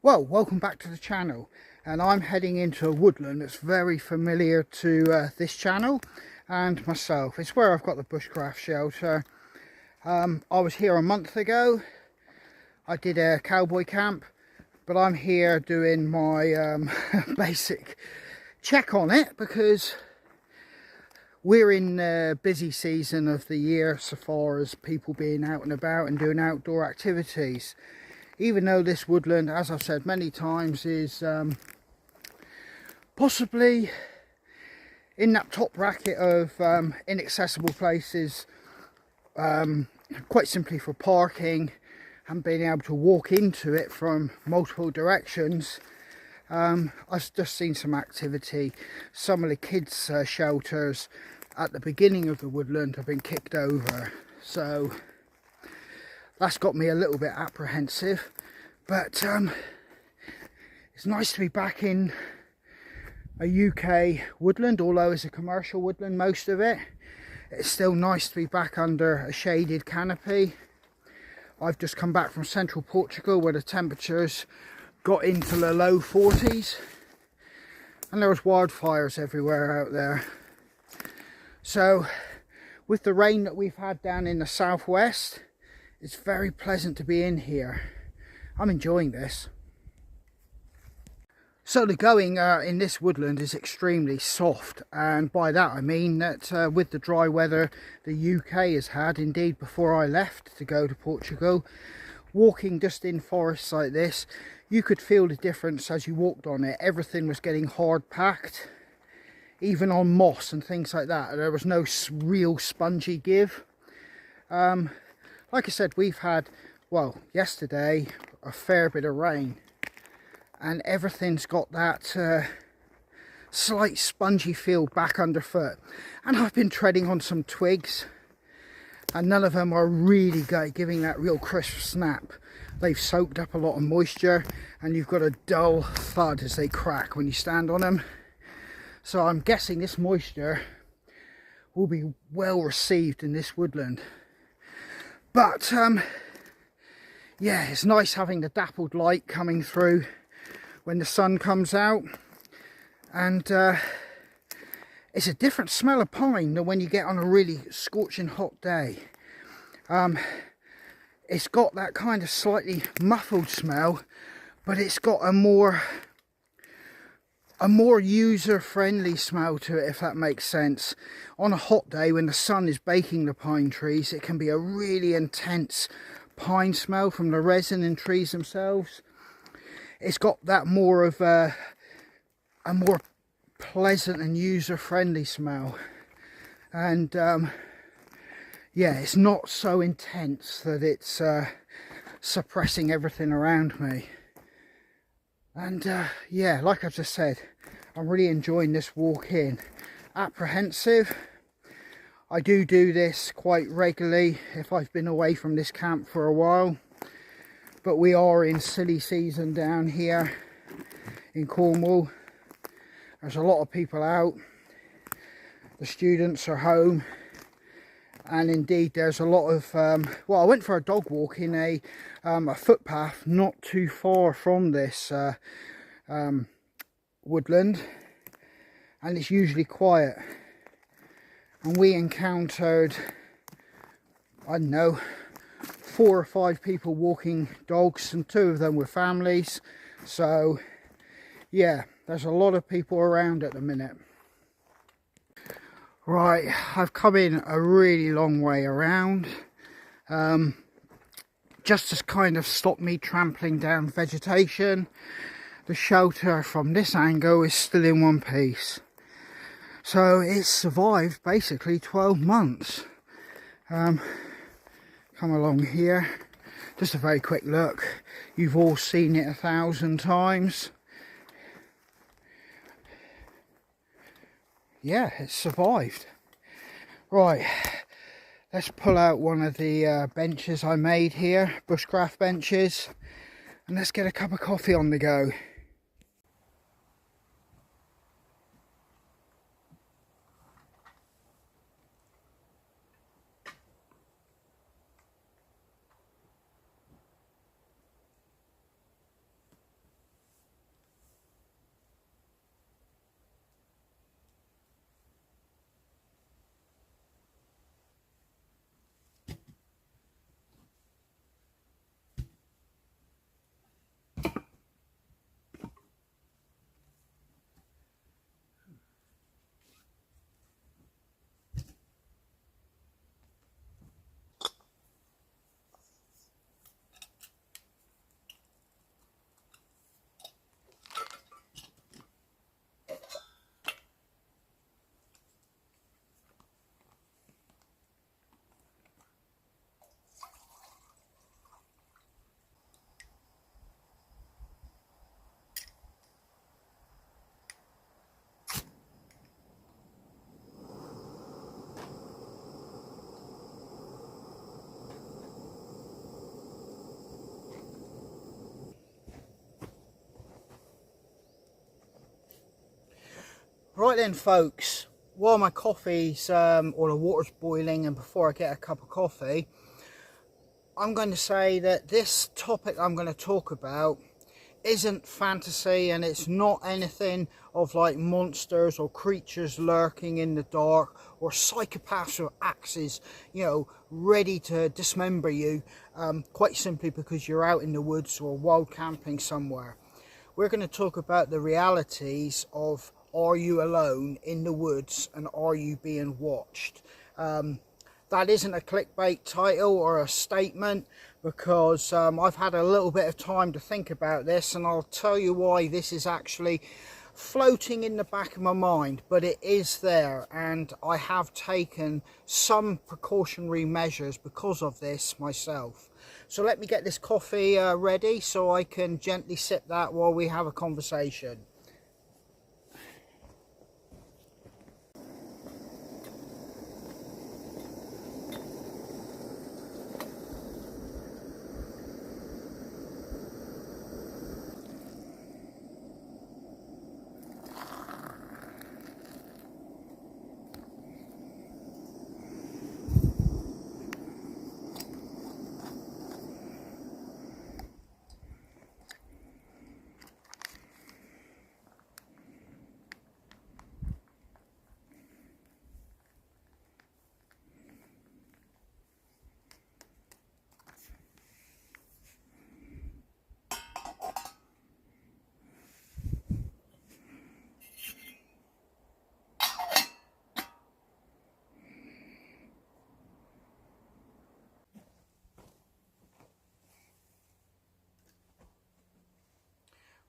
Well, welcome back to the channel, and I'm heading into a woodland that's very familiar to this channel and myself. It's where I've got the bushcraft shelter. I was here a month ago. I did a cowboy camp, but I'm here doing my basic check on it because we're in the busy season of the year so far as people being out and about and doing outdoor activities. Even though this woodland, as I've said many times, is possibly in that top bracket of inaccessible places, quite simply for parking and being able to walk into it from multiple directions, I've just seen some activity. Some of the kids' shelters at the beginning of the woodland have been kicked over, so that's got me a little bit apprehensive. But it's nice to be back in a UK woodland, although it's a commercial woodland, most of it. It's still nice to be back under a shaded canopy. I've just come back from central Portugal where the temperatures got into the low 40s and there was wildfires everywhere out there. So with the rain that we've had down in the southwest, it's very pleasant to be in here. I'm enjoying this. So the going in this woodland is extremely soft, and by that I mean that with the dry weather the UK has had, indeed before I left to go to Portugal, walking just in forests like this, you could feel the difference as you walked on it. Everything was getting hard packed, even on moss and things like that. There was no real spongy give. Like I said, we've had, well, yesterday, a fair bit of rain. And everything's got that slight spongy feel back underfoot. And I've been treading on some twigs. And none of them are really giving that real crisp snap. They've soaked up a lot of moisture. And you've got a dull thud as they crack when you stand on them. So I'm guessing this moisture will be well received in this woodland. But yeah, it's nice having the dappled light coming through when the sun comes out, and it's a different smell of pine than when you get on a really scorching hot day. It's got that kind of slightly muffled smell, but it's got a more user-friendly smell to it, if that makes sense. On a hot day when the sun is baking the pine trees, it can be a really intense pine smell from the resin in trees themselves. It's got that more of a more pleasant and user-friendly smell, and yeah, it's not so intense that it's suppressing everything around me. And yeah, like I just said, I'm really enjoying this walk in. Apprehensive. I do this quite regularly if I've been away from this camp for a while. But we are in silly season down here in Cornwall. There's a lot of people out. The students are home. And indeed there's a lot of, well, I went for a dog walk in a footpath not too far from this woodland, and it's usually quiet, and we encountered, I don't know, 4 or 5 people walking dogs, and 2 of them were families. So yeah, there's a lot of people around at the minute. Right, I've come in a really long way around, just to kind of stop me trampling down vegetation. The shelter from this angle is still in one piece. So it's survived basically 12 months. Come along here, just a very quick look. You've all seen it 1,000 times. Yeah, it's survived. Right, let's pull out one of the benches I made here, bushcraft benches, and let's get a cup of coffee on the go. Right then folks, while my coffee's or the water's boiling and before I get a cup of coffee, I'm going to say that this topic I'm going to talk about isn't fantasy, and it's not anything of like monsters or creatures lurking in the dark or psychopaths with axes, you know, ready to dismember you, quite simply because you're out in the woods or wild camping somewhere. We're going to talk about the realities of, are you alone in the woods and are you being watched? That isn't a clickbait title or a statement, because I've had a little bit of time to think about this, and I'll tell you why this is actually floating in the back of my mind, but it is there, and I have taken some precautionary measures because of this myself. So let me get this coffee ready so I can gently sip that while we have a conversation.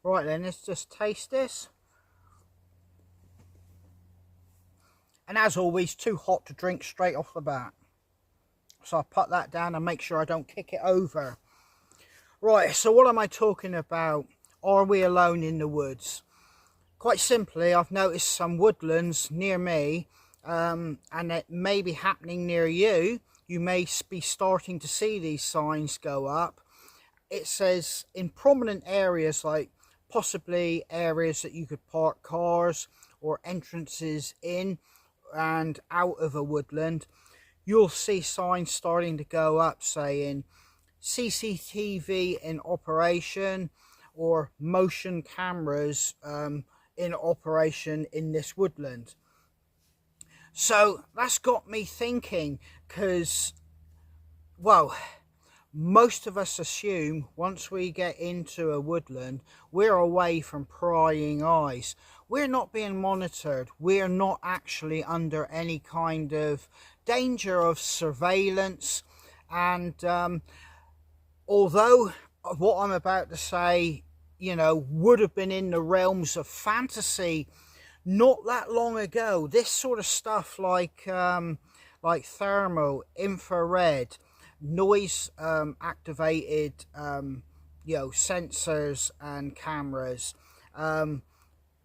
Right then, let's just taste this. And as always, too hot to drink straight off the bat. So I'll put that down and make sure I don't kick it over. Right, so what am I talking about? Are we alone in the woods? Quite simply, I've noticed some woodlands near me, and it may be happening near you. You may be starting to see these signs go up. It says in prominent areas, like possibly areas that you could park cars or entrances in and out of a woodland, you'll see signs starting to go up saying CCTV in operation or motion cameras in operation in this woodland. So that's got me thinking, because, well, most of us assume once we get into a woodland, we're away from prying eyes. We're not being monitored. We're not actually under any kind of danger of surveillance. And although what I'm about to say, you know, would have been in the realms of fantasy not that long ago, this sort of stuff like thermal, infrared, noise activated you know, sensors and cameras,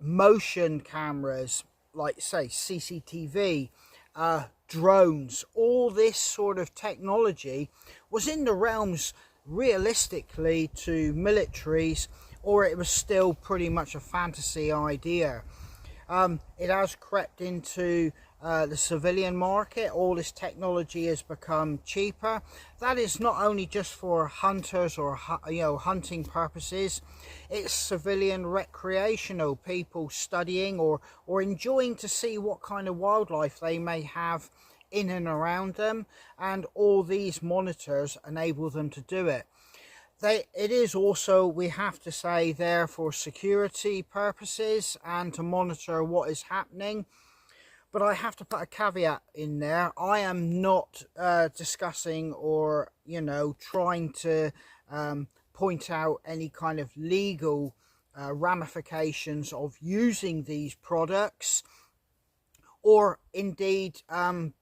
motion cameras like say CCTV, drones, all this sort of technology was in the realms realistically to militaries, or it was still pretty much a fantasy idea. It has crept into the civilian market. All this technology has become cheaper. That is not only just for hunters or, you know, hunting purposes. It's civilian recreational people studying or enjoying to see what kind of wildlife they may have in and around them, and all these monitors enable them to do it. It is also, we have to say, there for security purposes and to monitor what is happening. But I have to put a caveat in there. I am not discussing or, you know, trying to point out any kind of legal ramifications of using these products, or indeed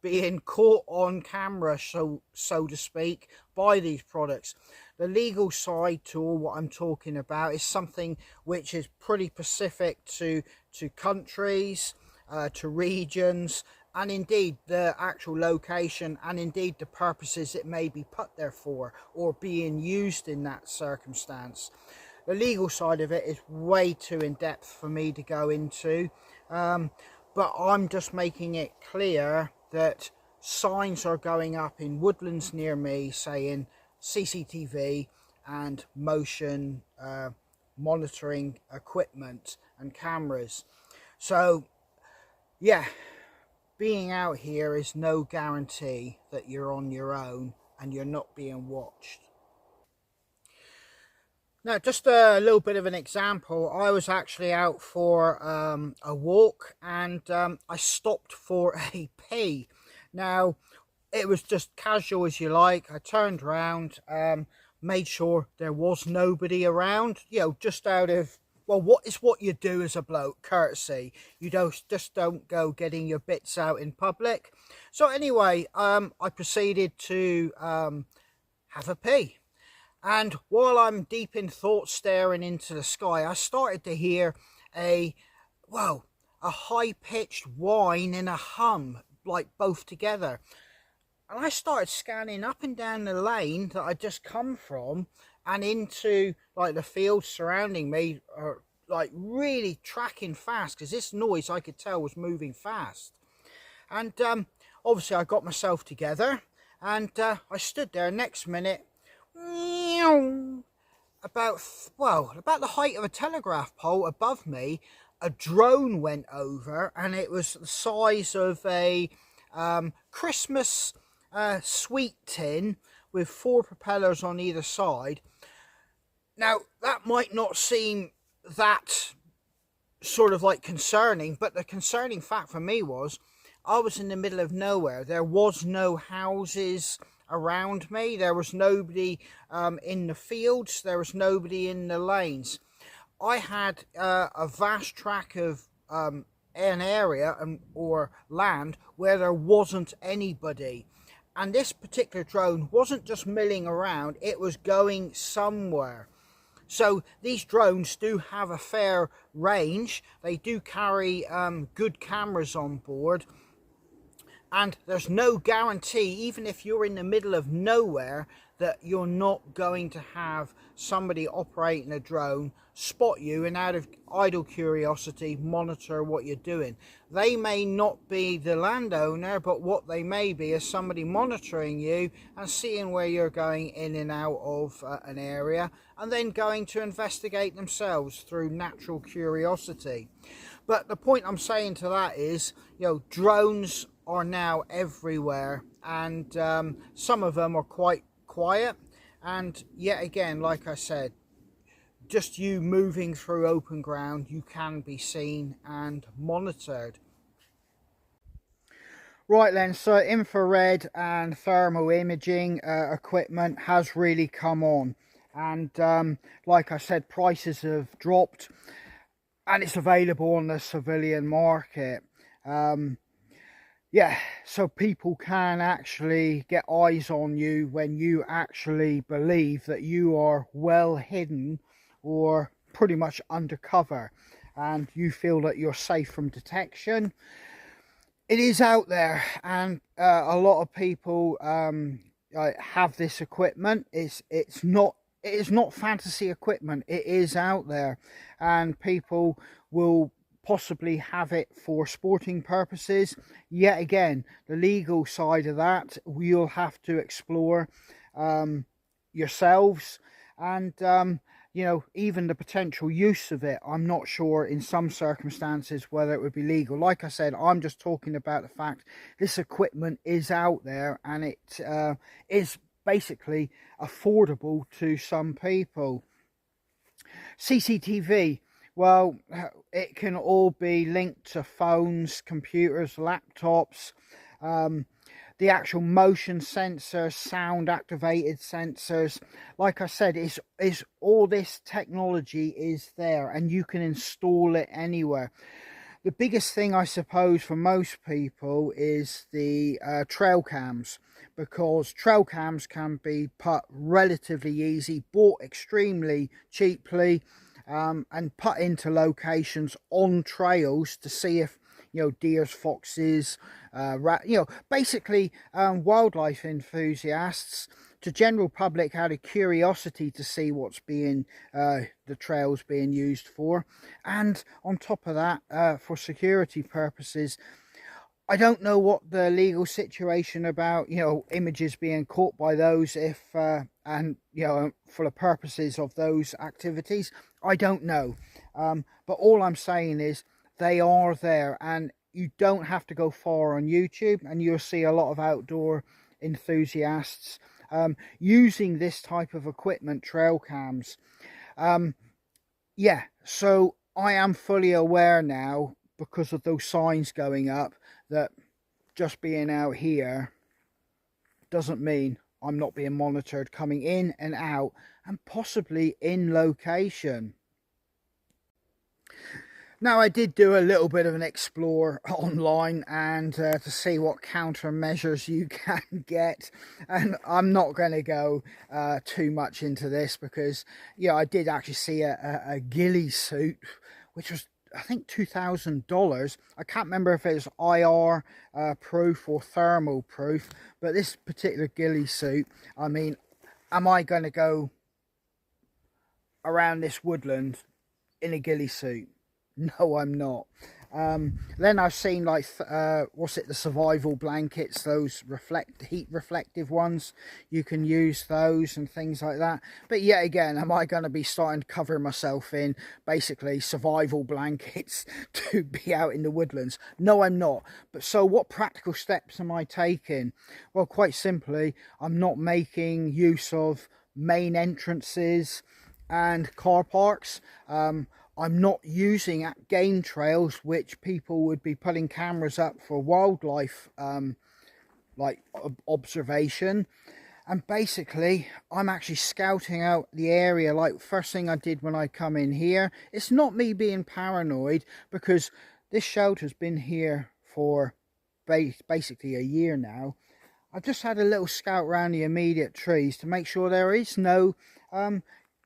being caught on camera, so to speak, by these products. The legal side to all what I'm talking about is something which is pretty specific to countries, to regions, and indeed the actual location, and indeed the purposes it may be put there for or being used in that circumstance. The legal side of it is way too in-depth for me to go into. but I'm just making it clear that signs are going up in woodlands near me saying CCTV and motion monitoring equipment and cameras. So yeah, being out here is no guarantee that you're on your own and you're not being watched. Now, just a little bit of an example. I was actually out for a walk, and I stopped for a pee. Now, it was just casual as you like. I turned around, made sure there was nobody around, you know, just out of, well, what you do as a bloke, courtesy. You just don't go getting your bits out in public. So anyway, I proceeded to have a pee. And while I'm deep in thought staring into the sky, I started to hear a high-pitched whine and a hum, like both together. And I started scanning up and down the lane that I'd just come from and into like the fields surrounding me, like really tracking fast, because this noise I could tell was moving fast. And obviously I got myself together, and I stood there. Next minute, about the height of a telegraph pole above me, a drone went over, and it was the size of a Christmas sweet tin with 4 propellers on either side. Now, that might not seem that sort of like concerning, but the concerning fact for me was I was in the middle of nowhere. There was no houses around me. There was nobody in the fields. There was nobody in the lanes. I had a vast tract of an area or land where there wasn't anybody. And this particular drone wasn't just milling around, it was going somewhere. So these drones do have a fair range. They do carry good cameras on board. And there's no guarantee, even if you're in the middle of nowhere, that you're not going to have somebody operating a drone spot you and, out of idle curiosity, monitor what you're doing. They may not be the landowner, but what they may be is somebody monitoring you and seeing where you're going in and out of an area, and then going to investigate themselves through natural curiosity. But the point I'm saying to that is, you know, drones are now everywhere, and some of them are quite quiet, and yet again, like I said, just you moving through open ground, you can be seen and monitored. Right then, so infrared and thermal imaging equipment has really come on, and like I said, prices have dropped and it's available on the civilian market. Yeah, so people can actually get eyes on you when you actually believe that you are well hidden or pretty much undercover, and you feel that you're safe from detection. It is out there, and a lot of people have this equipment. It is not fantasy equipment. It is out there, and people will possibly have it for sporting purposes. Yet again, the legal side of that you'll have to explore yourselves, and you know, even the potential use of it, I'm not sure in some circumstances whether it would be legal. Like I said, I'm just talking about the fact this equipment is out there, and it is basically affordable to some people. CCTV, well, it can all be linked to phones, computers, laptops. The actual motion sensors, sound activated sensors, like I said, is all this technology is there, and you can install it anywhere. The biggest thing, I suppose, for most people is the trail cams, because trail cams can be put relatively easy, bought extremely cheaply, and put into locations on trails to see if, you know, deers, foxes, you know, basically wildlife enthusiasts to general public out of curiosity to see what's being the trails being used for, and on top of that, for security purposes. I don't know what the legal situation about, you know, images being caught by those, if and, you know, for the purposes of those activities. I don't know, but all I'm saying is they are there, and you don't have to go far on YouTube and you'll see a lot of outdoor enthusiasts using this type of equipment, trail cams. Yeah, so I am fully aware now, because of those signs going up, that just being out here doesn't mean I'm not being monitored coming in and out, and possibly in location. Now, I did do a little bit of an explore online and to see what countermeasures you can get, and I'm not going to go too much into this, because yeah, I did actually see a ghillie suit, which was, I think, $2,000. I can't remember if it was IR proof or thermal proof, but this particular ghillie suit, I mean, am I going to go around this woodland in a ghillie suit? No, I'm not. Then I've seen, like, what's it, the survival blankets, those heat reflective ones. You can use those and things like that. But yet again, am I going to be starting to cover myself in basically survival blankets to be out in the woodlands? No, I'm not. But so what practical steps am I taking? Well, quite simply, I'm not making use of main entrances and car parks. I'm not using at game trails, which people would be putting cameras up for wildlife like observation. And basically, I'm actually scouting out the area. Like, first thing I did when I come in here, it's not me being paranoid, because this shelter's been here for basically a year now. I've just had a little scout around the immediate trees to make sure there is no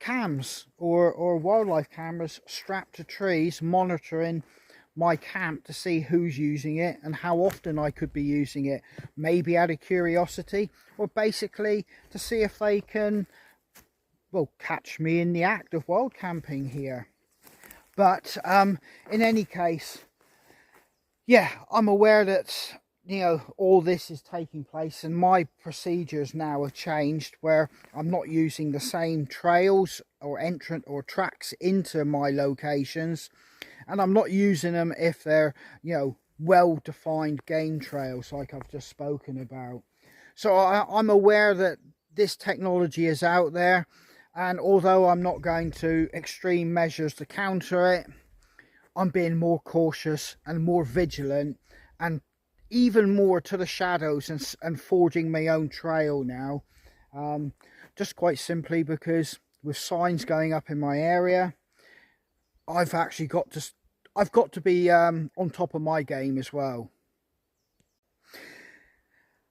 cams or wildlife cameras strapped to trees monitoring my camp, to see who's using it and how often I could be using it, maybe out of curiosity, or basically to see if they can, well, catch me in the act of wild camping here. But in any case, yeah, I'm aware that, you know, all this is taking place, and my procedures now have changed, where I'm not using the same trails or entrant or tracks into my locations, and I'm not using them if they're, you know, well-defined game trails like I've just spoken about. So I'm aware that this technology is out there, and although I'm not going to extreme measures to counter it, I'm being more cautious and more vigilant, and even more to the shadows, and forging my own trail now, just quite simply because with signs going up in my area, I've got to be on top of my game as well.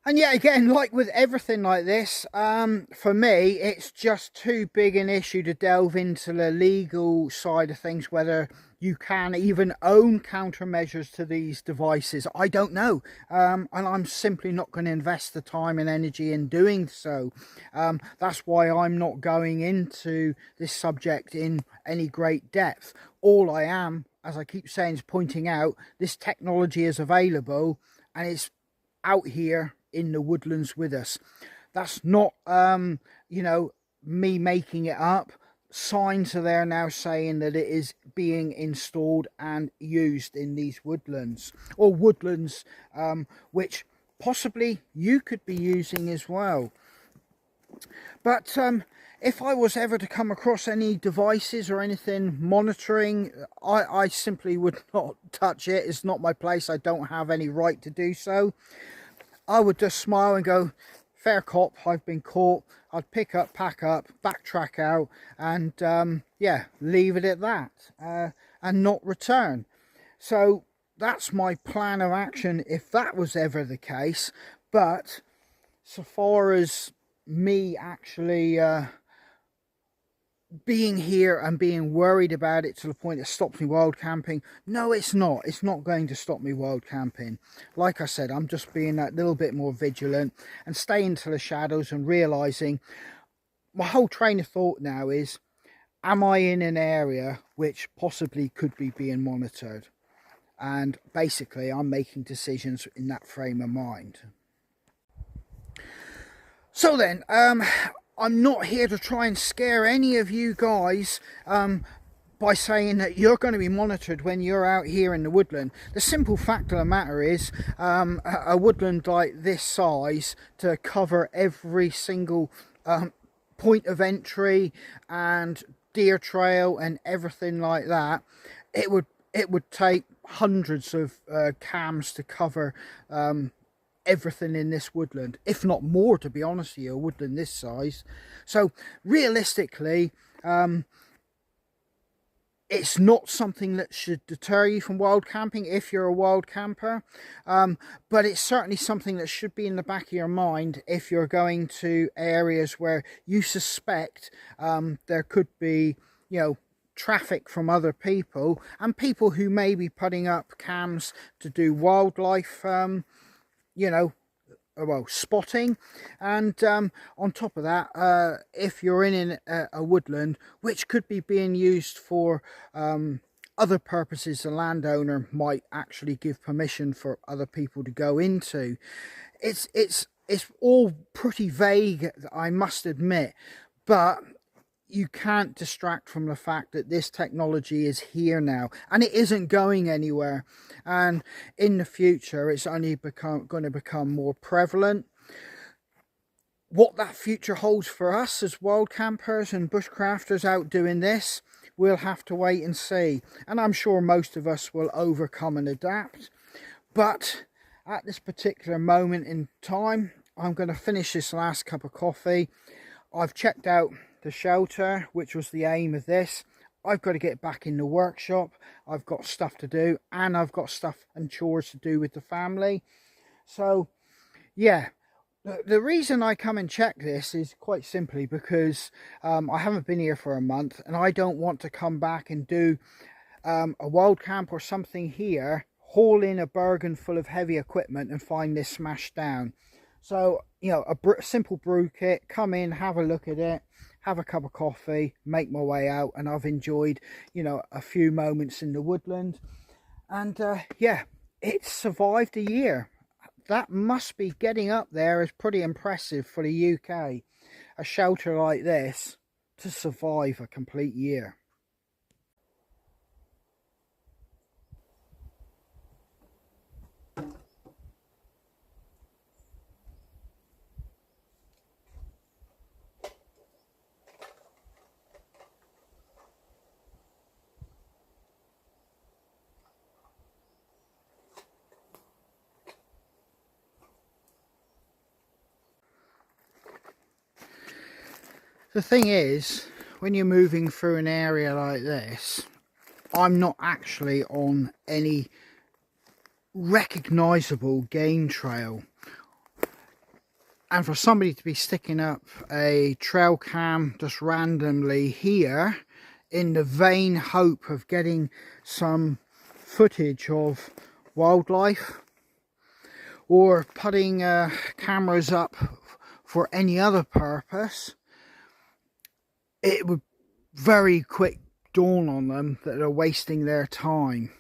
And yet again, like with everything like this, for me, it's just too big an issue to delve into the legal side of things, whether you can even own countermeasures to these devices. I don't know, and I'm simply not going to invest the time and energy in doing so. That's why I'm not going into this subject in any great depth. All I am, as I keep saying, is pointing out this technology is available, and it's out here in the woodlands with us. That's not you know, me making it up. Signs are there now saying that it is being installed and used in these woodlands, or woodlands which possibly you could be using as well. But if I was ever to come across any devices or anything monitoring, I simply would not touch it. It's not my place. I don't have any right to do so. I would just smile and go, fair cop, I've been caught. I'd pick up, pack up, backtrack out, and yeah, leave it at that, and not return. So that's my plan of action if that was ever the case. But so far as me actually being here and being worried about it to the point it stops me wild camping. No, it's not. It's not going to stop me wild camping. Like I said, I'm just being that little bit more vigilant and staying to the shadows and realising my whole train of thought now is, am I in an area which possibly could be being monitored? And basically I'm making decisions in that frame of mind. So then, I'm not here to try and scare any of you guys by saying that you're going to be monitored when you're out here in the woodland. The simple fact of the matter is, a woodland like this size, to cover every single point of entry and deer trail and everything like that, it would take hundreds of cams to cover everything in this woodland, if not more, to be honest with you, a woodland this size. So realistically, it's not something that should deter you from wild camping if you're a wild camper, but it's certainly something that should be in the back of your mind if you're going to areas where you suspect there could be, you know, traffic from other people and people who may be putting up cams to do wildlife you know, well, spotting. And on top of that, if you're in a woodland which could be being used for other purposes the landowner might actually give permission for other people to go into, it's all pretty vague, I must admit, but you can't distract from the fact that this technology is here now and it isn't going anywhere, and in the future it's only going to become more prevalent. What that future holds for us as wild campers and bushcrafters out doing this, we'll have to wait and see, and I'm sure most of us will overcome and adapt. But at this particular moment in time, I'm going to finish this last cup of coffee. I've checked out the shelter, which was the aim of this. I've got to get back in the workshop. I've got stuff to do, and I've got stuff and chores to do with the family. So yeah, the reason I come and check this is quite simply because I haven't been here for a month, and I don't want to come back and do a wild camp or something here, haul in a Bergen full of heavy equipment and find this smashed down. So, you know, a simple brew kit, come in, have a look at it, have a cup of coffee, make my way out, and I've enjoyed, you know, a few moments in the woodland. And yeah, it's survived a year. That must be getting up there as pretty impressive for the UK. A shelter like this to survive a complete year. The thing is, when you're moving through an area like this, I'm not actually on any recognisable game trail. And for somebody to be sticking up a trail cam just randomly here in the vain hope of getting some footage of wildlife, or putting cameras up for any other purpose, it would very quick dawn on them that they're wasting their time.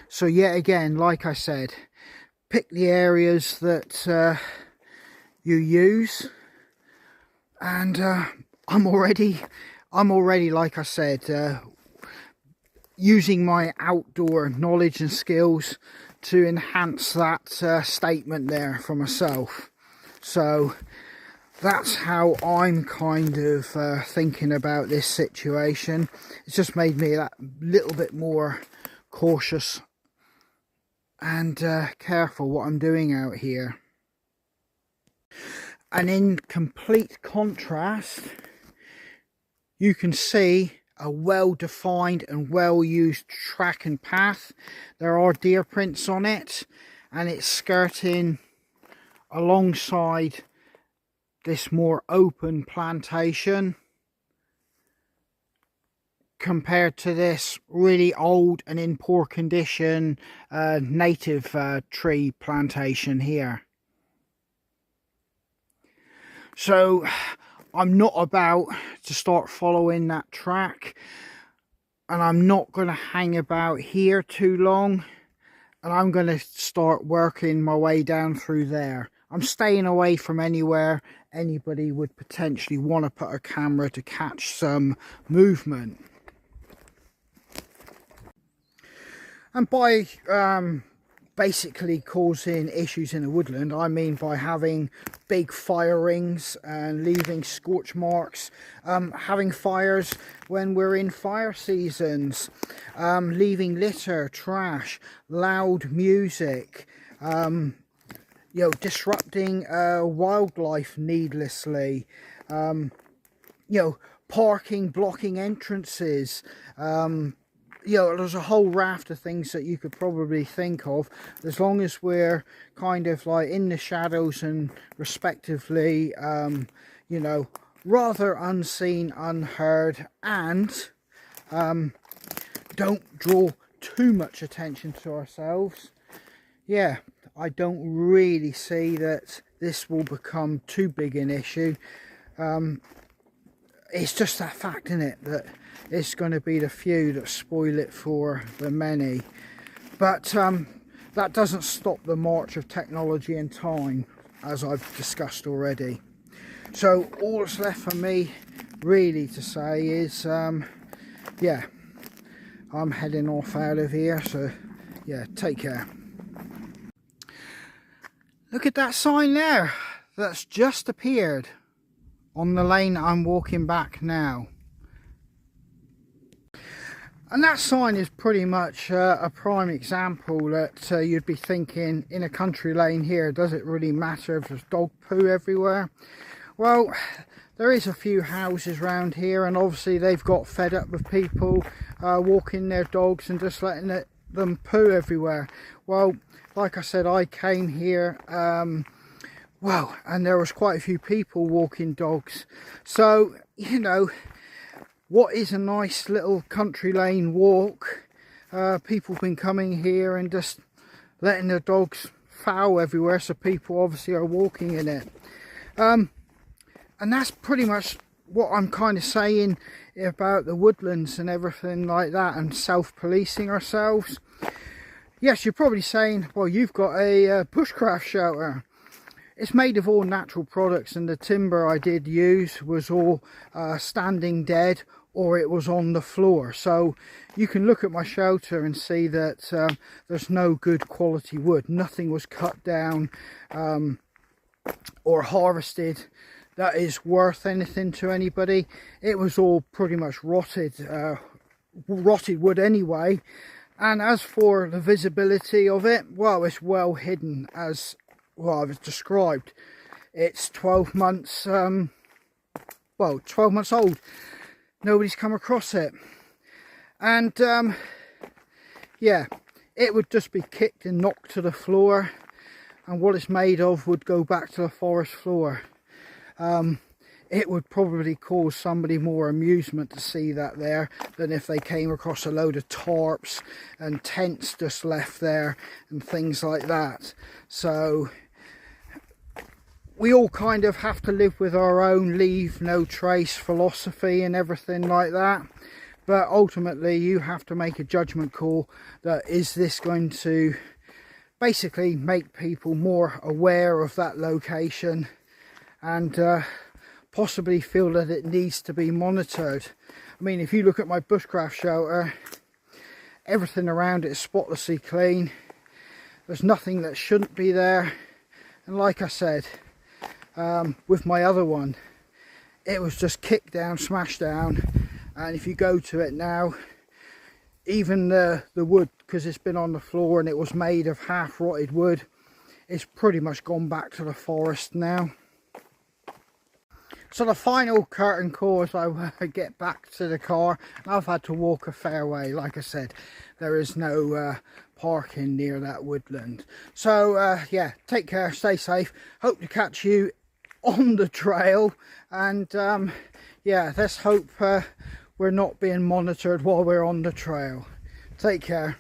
So yet again, like I said, pick the areas that you use, and I'm already, like I said, using my outdoor knowledge and skills to enhance that statement there for myself. So that's how I'm kind of thinking about this situation. It's just made me that little bit more cautious and careful what I'm doing out here. And in complete contrast, you can see a well-defined and well-used track and path. There are deer prints on it, and it's skirting alongside this more open plantation. compared to this really old and in poor condition native tree plantation here. So I'm not about to start following that track, and I'm not going to hang about here too long, and I'm going to start working my way down through there. I'm staying away from anywhere anybody would potentially want to put a camera to catch some movement. And by basically causing issues in the woodland, I mean by having big fire rings and leaving scorch marks, having fires when we're in fire seasons, leaving litter, trash, loud music, you know, disrupting wildlife needlessly, you know, parking, blocking entrances, you know, there's a whole raft of things that you could probably think of, as long as we're kind of like in the shadows and respectively, you know, rather unseen, unheard, and don't draw too much attention to ourselves. Yeah, I don't really see that this will become too big an issue. It's just that fact, isn't it, that it's going to be the few that spoil it for the many. But that doesn't stop the march of technology and time, as I've discussed already. So all that's left for me really to say is, yeah, I'm heading off out of here. So yeah, take care. Look at that sign there, that's just appeared on the lane I'm walking back now. And that sign is pretty much a prime example that you'd be thinking, in a country lane here, does it really matter if there's dog poo everywhere? Well, there is a few houses around here, and obviously they've got fed up with people walking their dogs and just letting them poo everywhere. Well, like I said, I came here, well, and there was quite a few people walking dogs. So, you know, what is a nice little country lane walk? People have been coming here and just letting their dogs foul everywhere, so people obviously are walking in it. And that's pretty much what I'm kind of saying about the woodlands and everything like that, and self-policing ourselves. Yes, you're probably saying, well, you've got a bushcraft shelter. It's made of all natural products, and the timber I did use was all standing dead, or it was on the floor. So you can look at my shelter and see that there's no good quality wood. Nothing was cut down or harvested that is worth anything to anybody. It was all pretty much rotted wood anyway. And as for the visibility of it, well, it's well hidden, as well I've described. It's 12 months, well, 12 months old. Nobody's come across it. And yeah, it would just be kicked and knocked to the floor, and what it's made of would go back to the forest floor. It would probably cause somebody more amusement to see that there than if they came across a load of tarps and tents just left there and things like that. So we all kind of have to live with our own leave no trace philosophy and everything like that. But ultimately you have to make a judgment call that is this going to basically make people more aware of that location, and possibly feel that it needs to be monitored. I mean, if you look at my bushcraft shelter, everything around it is spotlessly clean. There's nothing that shouldn't be there. And like I said, with my other one, it was just kicked down, smashed down, and if you go to it now, even the wood, because it's been on the floor and it was made of half rotted wood, it's pretty much gone back to the forest now. So the final curtain call as I get back to the car, and I've had to walk a fair way. Like I said, there is no parking near that woodland. So yeah, take care, stay safe, hope to catch you on the trail, and yeah, let's hope we're not being monitored while we're on the trail. Take care.